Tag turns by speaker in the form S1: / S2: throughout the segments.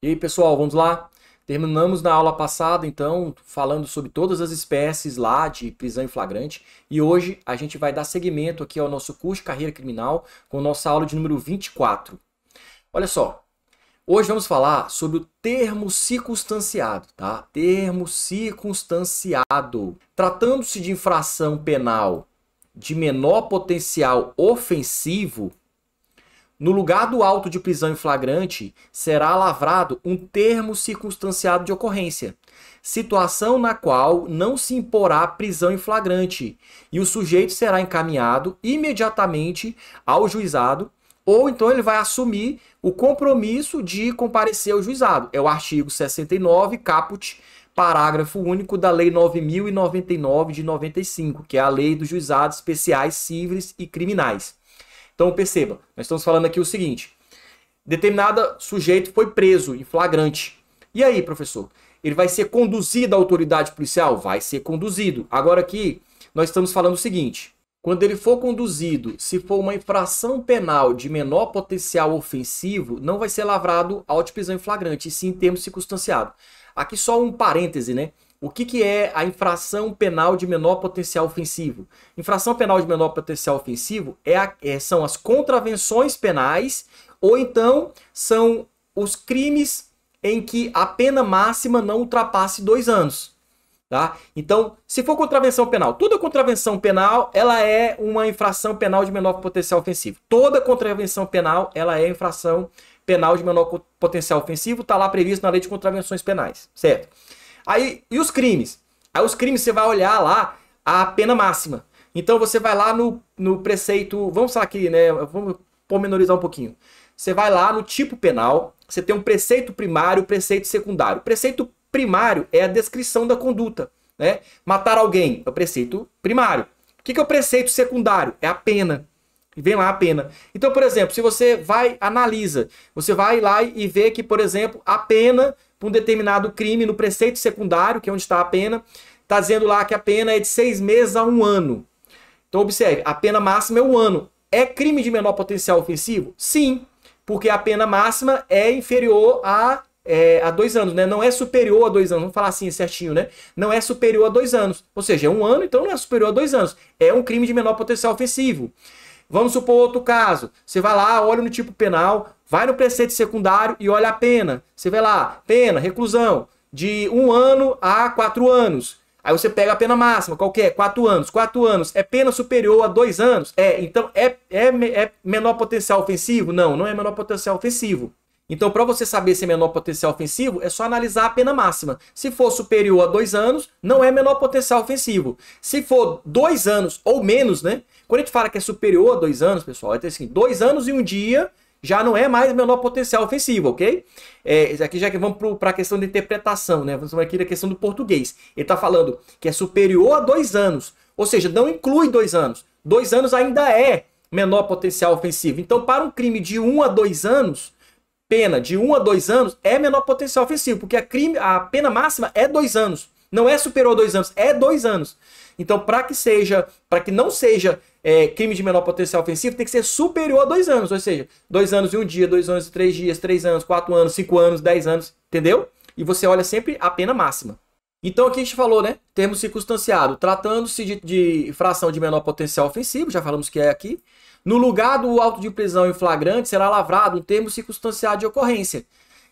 S1: E aí, pessoal, vamos lá? Terminamos na aula passada, então, falando sobre todas as espécies lá de prisão em flagrante. E hoje a gente vai dar seguimento aqui ao nosso curso de carreira criminal com a nossa aula de número 24. Olha só, hoje vamos falar sobre o termo circunstanciado, tá? Termo circunstanciado. Tratando-se de infração penal de menor potencial ofensivo, no lugar do auto de prisão em flagrante, será lavrado um termo circunstanciado de ocorrência, situação na qual não se imporá prisão em flagrante, e o sujeito será encaminhado imediatamente ao juizado, ou então ele vai assumir o compromisso de comparecer ao juizado. É o artigo 69, caput, parágrafo único da Lei 9.099 de 95, que é a Lei dos Juizados Especiais Cíveis e Criminais. Então perceba, nós estamos falando aqui o seguinte: determinado sujeito foi preso em flagrante. E aí, professor? Ele vai ser conduzido à autoridade policial? Vai ser conduzido. Agora aqui, nós estamos falando o seguinte: quando ele for conduzido, se for uma infração penal de menor potencial ofensivo, não vai ser lavrado auto de prisão em flagrante, e sim em termo circunstanciado. Aqui só um parêntese, né? O que é a infração penal de menor potencial ofensivo? Infração penal de menor potencial ofensivo são as contravenções penais, ou então são os crimes em que a pena máxima não ultrapasse 2 anos. Tá? Então, se for contravenção penal, toda contravenção penal ela é uma infração penal de menor potencial ofensivo. Toda contravenção penal ela é infração penal de menor potencial ofensivo, está lá previsto na Lei de Contravenções Penais, certo? Aí, e os crimes? Aí os crimes você vai olhar lá a pena máxima. Então você vai lá no preceito, vamos falar aqui, né? Vamos pormenorizar um pouquinho. Você vai lá no tipo penal, você tem um preceito primário e um preceito secundário. O preceito primário é a descrição da conduta, né? Matar alguém é o preceito primário. O que é o preceito secundário? É a pena. Vem lá a pena. Então, por exemplo, se você analisa, você vai lá e vê que, por exemplo, a pena para um determinado crime no preceito secundário, que é onde está a pena, está dizendo lá que a pena é de 6 meses a 1 ano. Então, observe, a pena máxima é 1 ano. É crime de menor potencial ofensivo? Sim, porque a pena máxima é inferior a 2 anos, né? Não é superior a 2 anos. Vamos falar assim certinho, né? Não é superior a 2 anos. Ou seja, é 1 ano, então não é superior a 2 anos. É um crime de menor potencial ofensivo. Vamos supor outro caso. Você vai lá, olha no tipo penal, vai no preceito secundário e olha a pena. Você vê lá, pena, reclusão, de 1 ano a 4 anos. Aí você pega a pena máxima, qual que é? 4 anos. 4 anos é pena superior a 2 anos? Então é menor potencial ofensivo? Não, não é menor potencial ofensivo. Então, para você saber se é menor potencial ofensivo, é só analisar a pena máxima. Se for superior a 2 anos, não é menor potencial ofensivo. Se for 2 anos ou menos, né? Quando a gente fala que é superior a 2 anos, pessoal, é assim, 2 anos e 1 dia já não é mais menor potencial ofensivo, ok? Aqui já que vamos para a questão de interpretação, né? Vamos aqui na questão do português. Ele está falando que é superior a 2 anos, ou seja, não inclui 2 anos. 2 anos ainda é menor potencial ofensivo. Então, para um crime de 1 a 2 anos, pena de 1 a 2 anos é menor potencial ofensivo, porque a pena máxima é 2 anos. Não é superior a 2 anos, é 2 anos. Então, para que não seja crime de menor potencial ofensivo, tem que ser superior a 2 anos. Ou seja, 2 anos e 1 dia, 2 anos e 3 dias, 3 anos, 4 anos, 5 anos, 10 anos, entendeu? E você olha sempre a pena máxima. Então aqui a gente falou, né? Termo circunstanciado, tratando-se de infração de menor potencial ofensivo, já falamos que é aqui. No lugar do auto de prisão em flagrante, será lavrado um termo circunstanciado de ocorrência.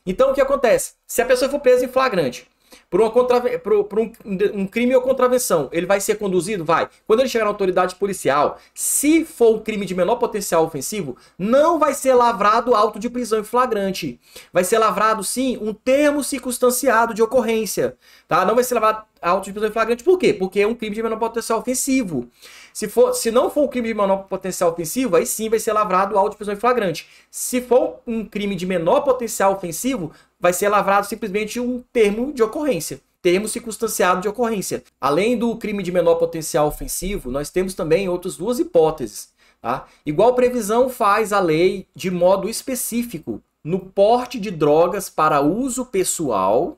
S1: Então o que acontece? Se a pessoa for presa em flagrante por um crime ou contravenção, ele vai ser conduzido? Vai. Quando ele chegar na autoridade policial, se for um crime de menor potencial ofensivo, não vai ser lavrado auto de prisão em flagrante. Vai ser lavrado, sim, um termo circunstanciado de ocorrência. Tá? Não vai ser lavrado auto de prisão em flagrante. Por quê? Porque é um crime de menor potencial ofensivo. Se não for um crime de menor potencial ofensivo, aí sim vai ser lavrado auto de prisão em flagrante. Se for um crime de menor potencial ofensivo, vai ser lavrado simplesmente um termo de ocorrência. Termo circunstanciado de ocorrência. Além do crime de menor potencial ofensivo, nós temos também outras 2 hipóteses. Tá? Igual previsão faz a lei de modo específico no porte de drogas para uso pessoal,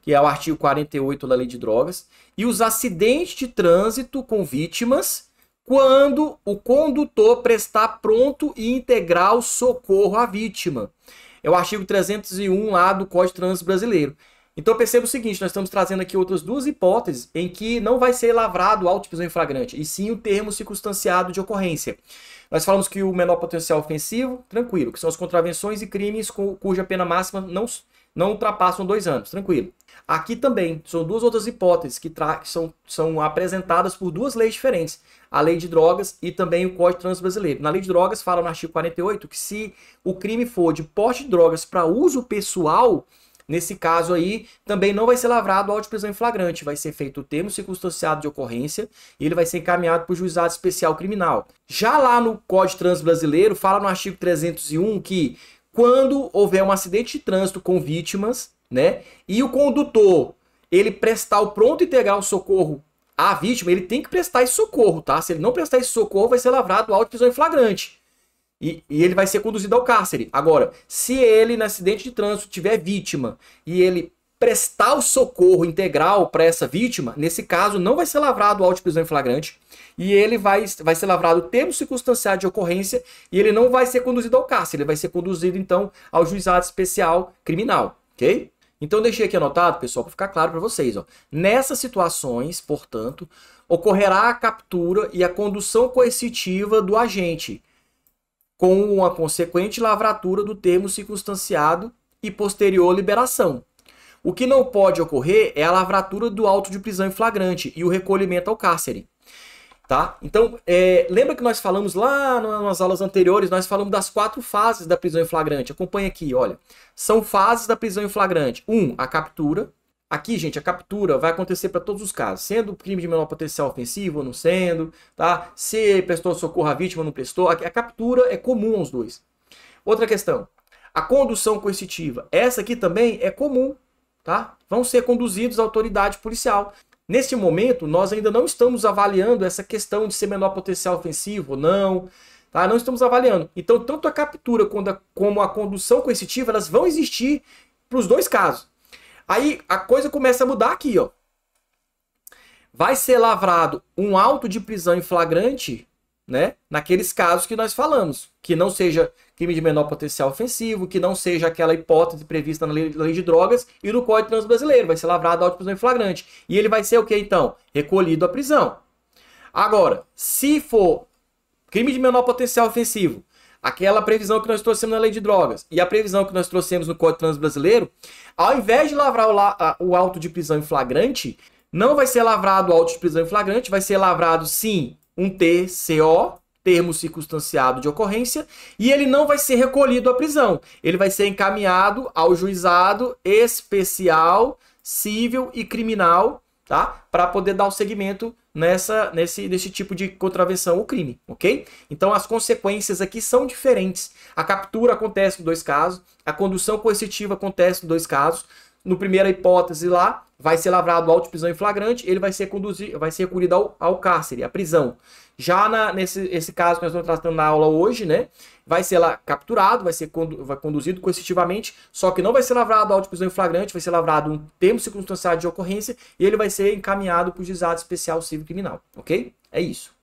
S1: que é o artigo 48 da Lei de Drogas, e os acidentes de trânsito com vítimas, quando o condutor prestar pronto e integral socorro à vítima. é o artigo 301 lá do Código de Trânsito Brasileiro. Então perceba o seguinte, nós estamos trazendo aqui outras duas hipóteses em que não vai ser lavrado auto de prisão em flagrante, e sim o termo circunstanciado de ocorrência. Nós falamos que o menor potencial ofensivo, tranquilo, que são as contravenções e crimes cuja pena máxima não ultrapassam 2 anos, tranquilo. Aqui também são duas outras hipóteses que são apresentadas por duas leis diferentes, a lei de drogas e também o Código de Trânsito Brasileiro. Na lei de drogas fala no artigo 48 que se o crime for de porte de drogas para uso pessoal, nesse caso aí, também não vai ser lavrado auto de prisão em flagrante, vai ser feito o termo circunstanciado de ocorrência e ele vai ser encaminhado para o juizado especial criminal. Já lá no Código de Trânsito Brasileiro, fala no artigo 301 que quando houver um acidente de trânsito com vítimas, né, e o condutor, ele prestar o pronto e integral socorro à vítima, ele tem que prestar esse socorro, tá? Se ele não prestar esse socorro, vai ser lavrado auto de prisão em flagrante. E ele vai ser conduzido ao cárcere. Agora, se ele, no acidente de trânsito, tiver vítima e ele prestar o socorro integral para essa vítima, nesse caso, não vai ser lavrado auto de prisão em flagrante e ele vai ser lavrado o termo circunstanciado de ocorrência e ele não vai ser conduzido ao cárcere, ele vai ser conduzido, então, ao juizado especial criminal, ok? Então, deixei aqui anotado, pessoal, para ficar claro para vocês. Ó. Nessas situações, portanto, ocorrerá a captura e a condução coercitiva do agente, com uma consequente lavratura do termo circunstanciado e posterior liberação. O que não pode ocorrer é a lavratura do auto de prisão em flagrante e o recolhimento ao cárcere. Tá? Então, lembra que nós falamos lá nas aulas anteriores, nós falamos das 4 fases da prisão em flagrante. Acompanha aqui, olha. São fases da prisão em flagrante. 1, a captura. Aqui, gente, a captura vai acontecer para todos os casos, sendo crime de menor potencial ofensivo ou não sendo, tá? Se prestou socorro à vítima ou não prestou, a captura é comum aos dois. Outra questão, a condução coercitiva, essa aqui também é comum, tá? Vão ser conduzidos à autoridade policial. Neste momento, nós ainda não estamos avaliando essa questão de ser menor potencial ofensivo ou não, tá? Não estamos avaliando. Então, tanto a captura como a condução coercitiva, elas vão existir para os dois casos. Aí a coisa começa a mudar aqui, ó. Vai ser lavrado um auto de prisão em flagrante, né? Naqueles casos que nós falamos, que não seja crime de menor potencial ofensivo, que não seja aquela hipótese prevista na lei de drogas e no Código de Trânsito Brasileiro. Vai ser lavrado auto de prisão em flagrante. E ele vai ser o que então? Recolhido à prisão. Agora, se for crime de menor potencial ofensivo, aquela previsão que nós trouxemos na lei de drogas e a previsão que nós trouxemos no Código de Trânsito Brasileiro, ao invés de lavrar o auto de prisão em flagrante, não vai ser lavrado o auto de prisão em flagrante, vai ser lavrado sim um TCO, termo circunstanciado de ocorrência, e ele não vai ser recolhido à prisão. Ele vai ser encaminhado ao juizado especial, civil e criminal, tá? Para poder dar o segmento nesse tipo de contravenção ou crime, ok? Então as consequências aqui são diferentes. A captura acontece em 2 casos, a condução coercitiva acontece em 2 casos. No primeira hipótese lá, vai ser lavrado auto de prisão em flagrante, ele vai ser recolhido ao cárcere, à prisão. Já nesse caso que nós estamos tratando na aula hoje, né? Vai ser lá capturado, vai conduzido coercitivamente, só que não vai ser lavrado auto de prisão em flagrante, vai ser lavrado um termo circunstanciado de ocorrência e ele vai ser encaminhado para o juizado especial civil criminal, ok? É isso.